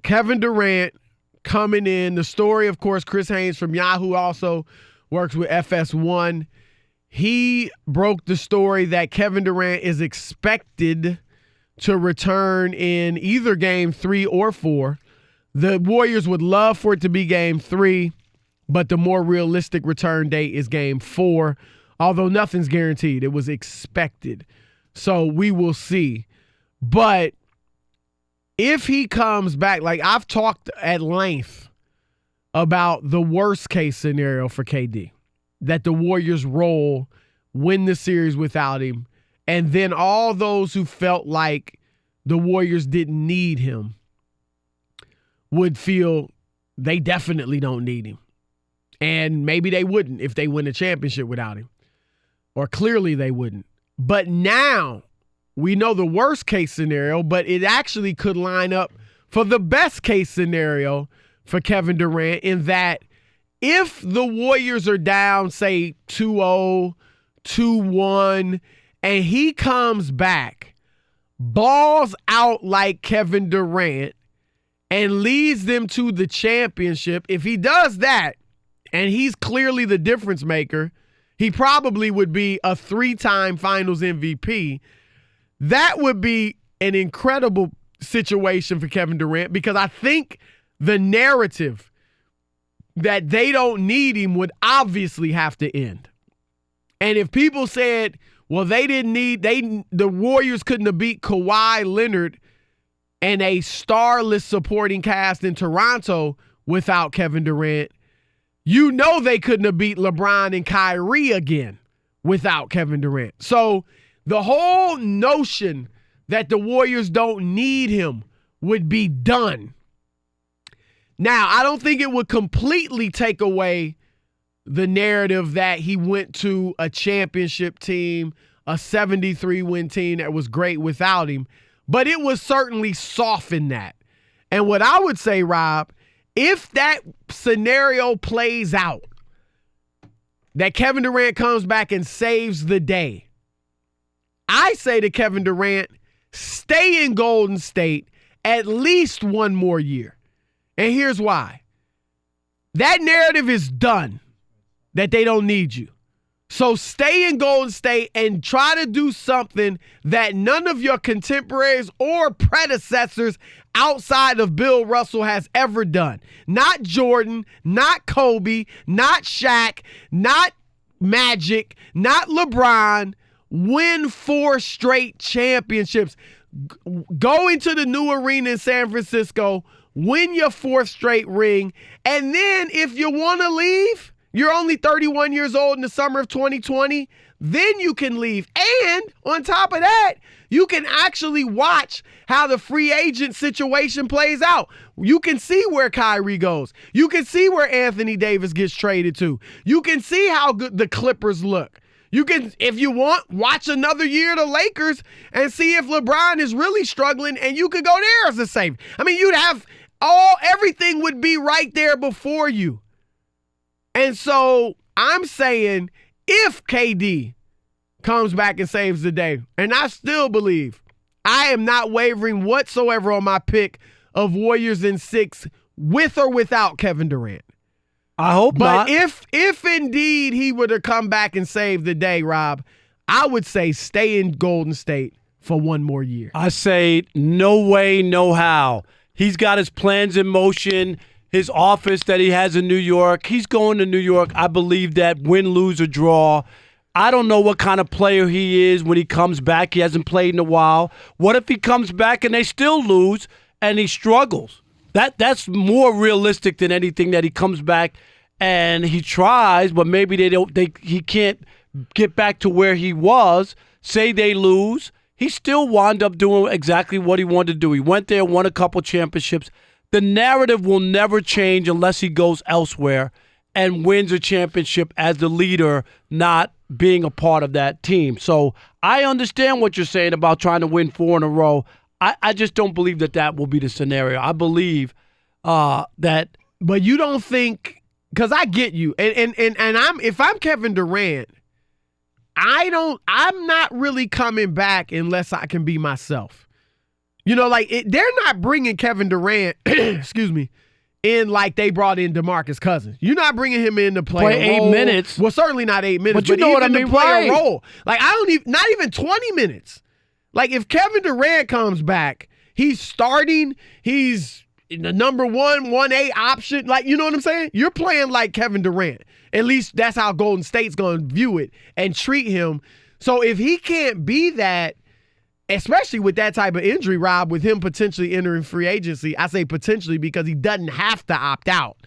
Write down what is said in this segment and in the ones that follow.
Kevin Durant coming in. The story, of course, Chris Haynes from Yahoo also works with FS1. He broke the story that Kevin Durant is expected to return in either game 3 or 4. The Warriors would love for it to be game 3, but the more realistic return date is game 4, although nothing's guaranteed. It was expected. So we will see. But if he comes back, like I've talked at length about the worst case scenario for KD, that the Warriors roll, win the series without him, and then all those who felt like the Warriors didn't need him would feel they definitely don't need him. And maybe they wouldn't if they win a championship without him. Or clearly they wouldn't. But now we know the worst case scenario, but it actually could line up for the best case scenario for Kevin Durant, in that if the Warriors are down, say 2-0, 2-1, and he comes back, balls out like Kevin Durant, and leads them to the championship, if he does that, and he's clearly the difference maker, he probably would be a 3-time Finals MVP. That would be an incredible situation for Kevin Durant, because I think the narrative that they don't need him would obviously have to end. And if people said, well, the Warriors couldn't have beat Kawhi Leonard and a starless supporting cast in Toronto without Kevin Durant, you know they couldn't have beat LeBron and Kyrie again without Kevin Durant. So the whole notion that the Warriors don't need him would be done. Now, I don't think it would completely take away the narrative that he went to a championship team, a 73-win team that was great without him, but it would certainly soften that. And what I would say, Rob, if that scenario plays out, that Kevin Durant comes back and saves the day, I say to Kevin Durant, stay in Golden State at least one more year. And here's why. That narrative is done, that they don't need you. So stay in Golden State and try to do something that none of your contemporaries or predecessors outside of Bill Russell has ever done. Not Jordan, not Kobe, not Shaq, not Magic, not LeBron. Win 4 straight championships. Go into the new arena in San Francisco, win your 4th straight ring, and then if you want to leave, you're only 31 years old in the summer of 2020, then you can leave. And on top of that, you can actually watch how the free agent situation plays out. You can see where Kyrie goes. You can see where Anthony Davis gets traded to. You can see how good the Clippers look. You can, if you want, watch another year of the Lakers and see if LeBron is really struggling, and you could go there as a safe. I mean, you'd have everything would be right there before you. And so I'm saying if KD comes back and saves the day, and I still believe, I am not wavering whatsoever on my pick of Warriors in 6 with or without Kevin Durant. I hope not. But if indeed he were to come back and save the day, Rob, I would say stay in Golden State for one more year. I say no way, no how. He's got his plans in motion, his office that he has in New York. He's going to New York. I believe that, win, lose, or draw. I don't know what kind of player he is when he comes back. He hasn't played in a while. What if he comes back and they still lose and he struggles? That's more realistic than anything, that he comes back and he tries, but maybe he can't get back to where he was. Say they lose. He still wound up doing exactly what he wanted to do. He went there, won a couple championships. The narrative will never change unless he goes elsewhere and wins a championship as the leader, not being a part of that team. So I understand what you're saying about trying to win 4 in a row. I just don't believe that will be the scenario. I believe that. But you don't think, because I get you, and if I'm Kevin Durant, I'm not really coming back unless I can be myself. You know, like they're not bringing Kevin Durant, excuse me, in like they brought in DeMarcus Cousins. You're not bringing him in to play a role. 8 minutes. Well, certainly not 8 minutes, But you know what I mean, to play right. a role. Like not even 20 minutes. Like if Kevin Durant comes back, he's starting, he's the number 1A option. Like, you know what I'm saying? You're playing like Kevin Durant. At least that's how Golden State's going to view it and treat him. So if he can't be that, especially with that type of injury, Rob, with him potentially entering free agency, I say potentially because he doesn't have to opt out,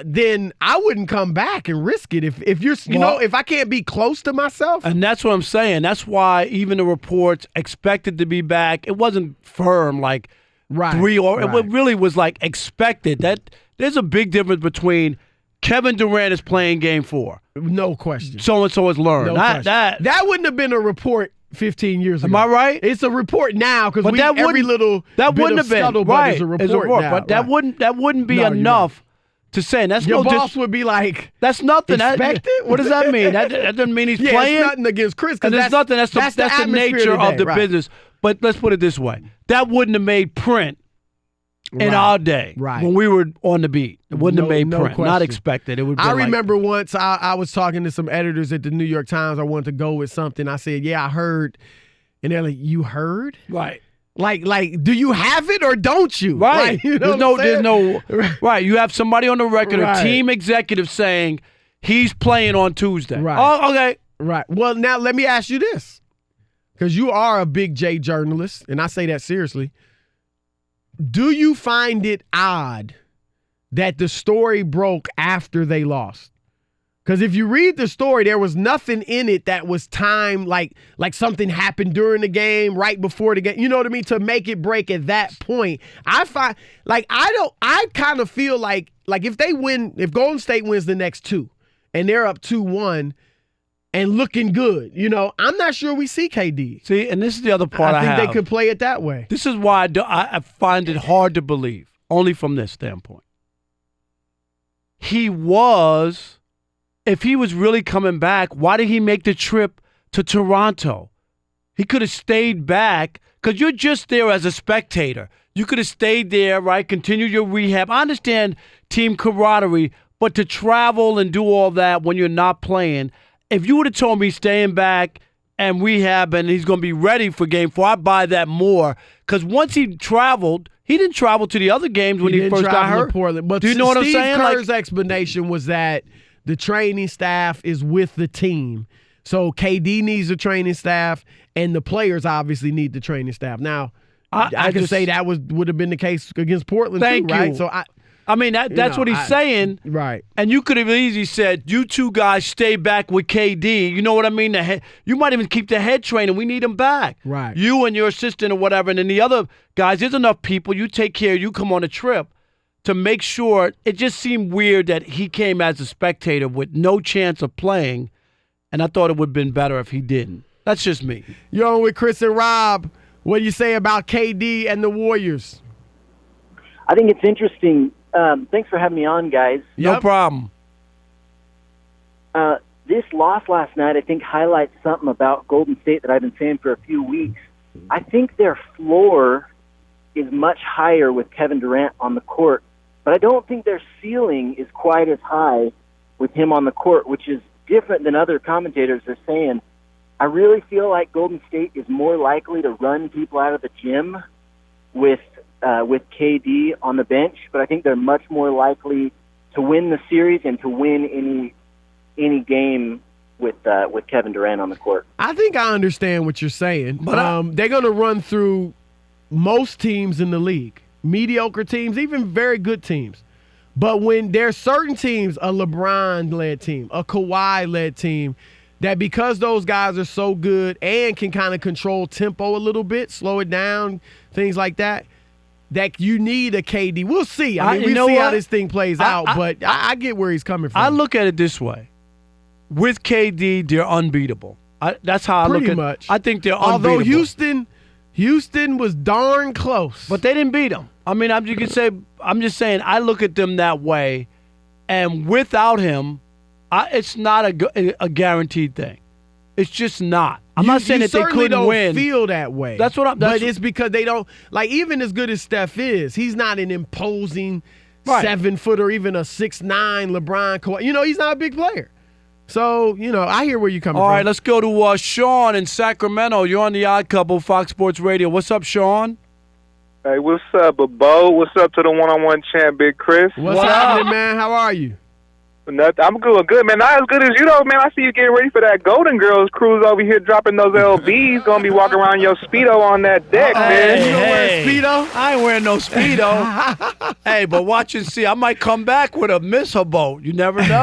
then I wouldn't come back and risk it. If you're, if I can't be close to myself. And that's what I'm saying. That's why even the reports expected to be back. It wasn't firm like right, 3 or right. It really was like expected. That there's a big difference between Kevin Durant is playing Game 4. No question. So and so has learned. No that wouldn't have been a report 15 years ago. Am I right? It's a report now because every little that bit wouldn't of have been right. Is a report now. But that wouldn't be enough to say. And that's your boss would be like, that's nothing. Expected? What does that mean? That doesn't mean he's playing. It's nothing against Chris. And there's nothing. That's the nature of the business. But let's put it this way: that wouldn't have made print in our day when we were on the beat. It wouldn't have made print. Question. Not expected. It would. I remember once I was talking to some editors at the New York Times. I wanted to go with something. I said, "Yeah, I heard," and they're like, "You heard?" Right. Like, do you have it or don't you? Right. Like, you know there's no. Right. You have somebody on the record, a team executive saying he's playing on Tuesday. Right. Oh, okay. Right. Well, now let me ask you this, because you are a big J journalist, and I say that seriously. Do you find it odd that the story broke after they lost? Because if you read the story, there was nothing in it that was timed like something happened during the game, right before the game. You know what I mean? To make it break at that point. I find I kind of feel like if they win, if Golden State wins the next 2 and they're up 2-1 and looking good, I'm not sure we see KD. See, and this is the other part I think they could play it that way. This is why I find it hard to believe, only from this standpoint. If he was really coming back, why did he make the trip to Toronto? He could have stayed back because you're just there as a spectator. You could have stayed there, right? Continue your rehab. I understand team camaraderie, but to travel and do all that when you're not playing, if you would have told me staying back and rehab and he's going to be ready for Game 4, I'd buy that more. Because once he traveled, he didn't travel to the other games when he first got hurt. Portland. But do you know what I'm saying? Steve Kerr's explanation was that the training staff is with the team. So KD needs the training staff, and the players obviously need the training staff. Now, I can say that would have been the case against Portland too, right? So I mean, that's what he's saying. Right. And you could have easily said, you two guys stay back with KD. You know what I mean? You might even keep the head trainer. We need him back. Right. You and your assistant or whatever. And then the other guys, there's enough people. You take care. You come on a trip to make sure. It just seemed weird that he came as a spectator with no chance of playing. And I thought it would have been better if he didn't. That's just me. You're on with Chris and Rob. What do you say about KD and the Warriors? I think it's interesting. Thanks for having me on, guys. No problem. This loss last night, I think, highlights something about Golden State that I've been saying for a few weeks. I think their floor is much higher with Kevin Durant on the court, but I don't think their ceiling is quite as high with him on the court, which is different than other commentators are saying. I really feel like Golden State is more likely to run people out of the gym with KD on the bench, but I think they're much more likely to win the series and to win any game with Kevin Durant on the court. I think I understand what you're saying, but they're going to run through most teams in the league, mediocre teams, even very good teams. But when there's certain teams, a LeBron-led team, a Kawhi-led team, that because those guys are so good and can kind of control tempo a little bit, slow it down, things like that, that you need a KD. We'll see. I mean, we'll see how this thing plays out, but I get where he's coming from. I look at it this way. With KD, they're unbeatable. That's how I look at it. Pretty much. I think they're unbeatable. Although Houston was darn close. But they didn't beat them. I mean, I'm just saying, I look at them that way, and without him, it's not a guaranteed thing. It's just not. I'm not saying that they couldn't don't win. Feel that way. That's what I'm. But it's because they don't like. Even as good as Steph is, he's not an imposing 7-foot or even a 6'9" LeBron. He's not a big player. So I hear where you're coming from. All right, let's go to Sean in Sacramento. You're on the Odd Couple, Fox Sports Radio. What's up, Sean? Hey, what's up, Bo? What's up to the one-on-one champ, Big Chris? What's happening, man? How are you? Nothing. I'm doing good, man. Not as good as you, though, man. I see you getting ready for that Golden Girls cruise over here, dropping those LBs. Gonna be walking around your Speedo on that deck, man. You don't wear Speedo? I ain't wearing no Speedo. Hey, but watch and see. I might come back with a missile boat. You never know.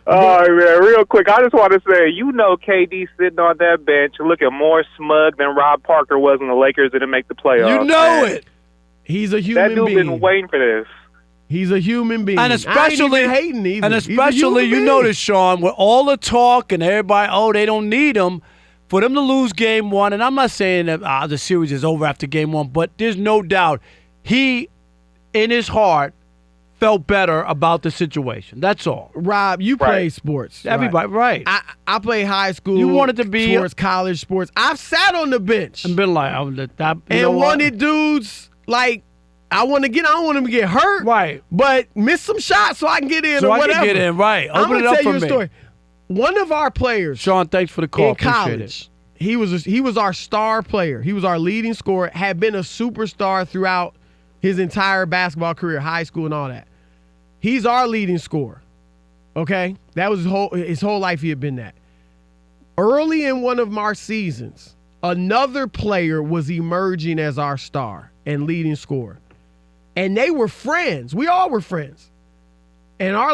All right, man. Real quick, I just want to say, KD sitting on that bench looking more smug than Rob Parker was when the Lakers didn't make the playoffs. You know it. He's a human being. That dude been waiting for this. He's a human being. And especially, I ain't even hating either. And especially, you notice, Sean, with all the talk and everybody, they don't need him, for them to lose game one, and I'm not saying that the series is over after game one, but there's no doubt he, in his heart, felt better about the situation. That's all. Rob, you play sports. Everybody, right. I play high school. You wanted to be towards college sports. I've sat on the bench. And been like, wanted dudes like, I don't want them to get hurt. Right. But miss some shots so I can get in so or I whatever. Can get in, right. Open it up for me. I'm going to tell you a story. One of our players. Sean, thanks for the call. In college, he was our star player. He was our leading scorer, had been a superstar throughout his entire basketball career, high school and all that. He's our leading scorer, okay? That was his whole life he had been that. Early in one of our seasons, another player was emerging as our star and leading scorer. And they were friends. We all were friends. And our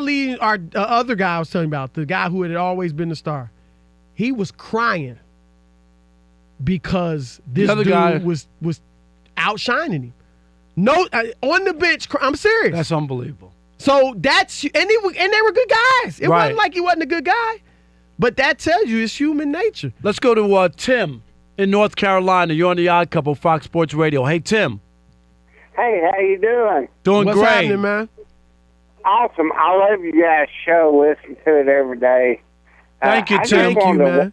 other guy I was telling you about, the guy who had always been the star, he was crying because this dude was outshining him. No, on the bench, I'm serious. That's unbelievable. So and they were good guys. It wasn't like he wasn't a good guy, but that tells you it's human nature. Let's go to Tim in North Carolina. You're on the Odd Couple, Fox Sports Radio. Hey, Tim. Hey, how you doing? Doing What's great. What's happening, man? Awesome. I love you guys' show. Listen to it every day. Thank you, Tim. Thank you, man.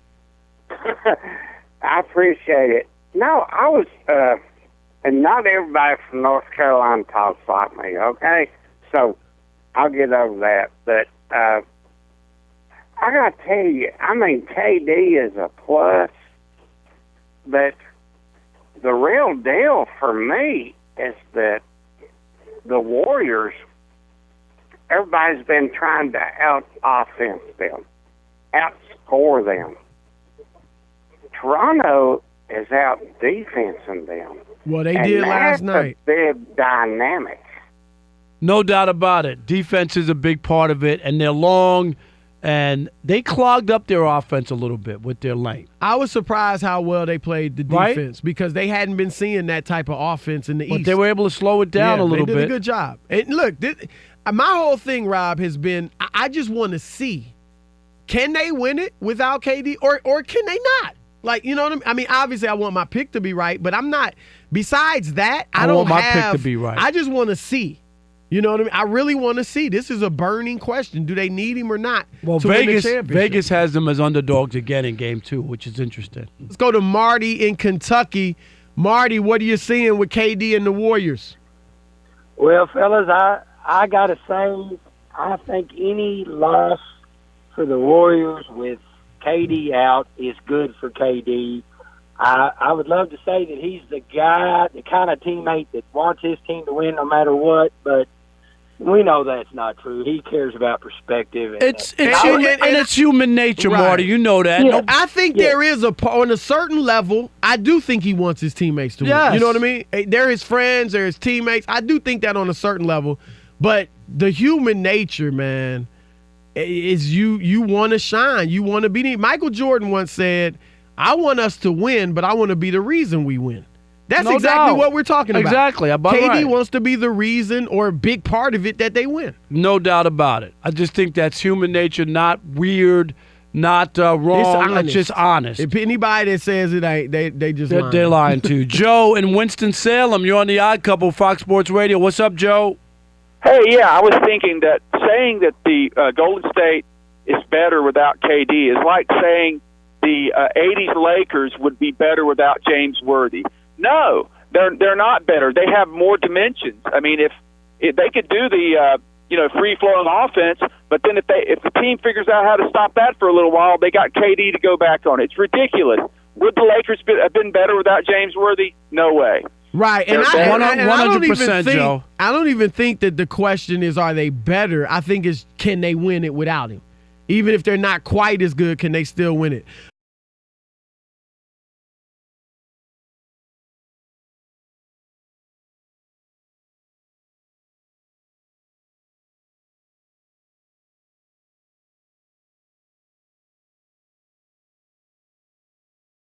I appreciate it. No, I was, and not everybody from North Carolina talks like me, okay? So I'll get over that. But I got to tell you, KD is a plus, but the real deal for me is that the Warriors, everybody's been trying to out-offense them, outscore them. Toronto is out-defensing them. Well, they did last night. That's a big dynamic. No doubt about it. Defense is a big part of it, and they're long, and they clogged up their offense a little bit with their length. I was surprised how well they played the defense because they hadn't been seeing that type of offense in the East. But they were able to slow it down a little bit. They did a good job. And look, my whole thing, Rob, has been I just want to see, can they win it without KD or can they not? Like, you know what I mean? I mean, obviously I want my pick to be right, but I'm not. Besides that, I don't want my have, pick to be right. I just want to see. You know what I mean? I really want to see. This is a burning question. Do they need him or not to win the championship? Vegas has them as underdogs again in Game 2, which is interesting. Let's go to Marty in Kentucky. Marty, what are you seeing with KD and the Warriors? Well, fellas, I got to say, I think any loss for the Warriors with KD out is good for KD. I would love to say that he's the guy, the kind of teammate that wants his team to win no matter what, but we know that's not true. He cares about perspective. It's human nature, right. Marty. You know that. Yeah. I think there is on a certain level, I do think he wants his teammates to win. You know what I mean? They're his friends, they're his teammates. I do think that on a certain level. But the human nature, man, is you want to shine. You want to be. Michael Jordan once said, I want us to win, but I want to be the reason we win. That's exactly what we're talking about. Exactly. KD wants to be the reason or a big part of it that they win. No doubt about it. I just think that's human nature, not weird, not wrong. It's just honest. If anybody that says it ain't, they just lying. They're lying too. Joe in Winston-Salem, you're on the Odd Couple, Fox Sports Radio. What's up, Joe? Hey, yeah, I was thinking that saying that the Golden State is better without KD. It's like saying the 80s Lakers would be better without James Worthy. No, they're not better. They have more dimensions. I mean, if they could do the free flowing offense, but then if the team figures out how to stop that for a little while, they got KD to go back on. It's ridiculous. Would the Lakers have been better without James Worthy? No way. Right, and They're I better. don't even 100%, think, Joe. I don't even think that the question is, are they better? I think it's, can they win it without him? Even if they're not quite as good, can they still win it?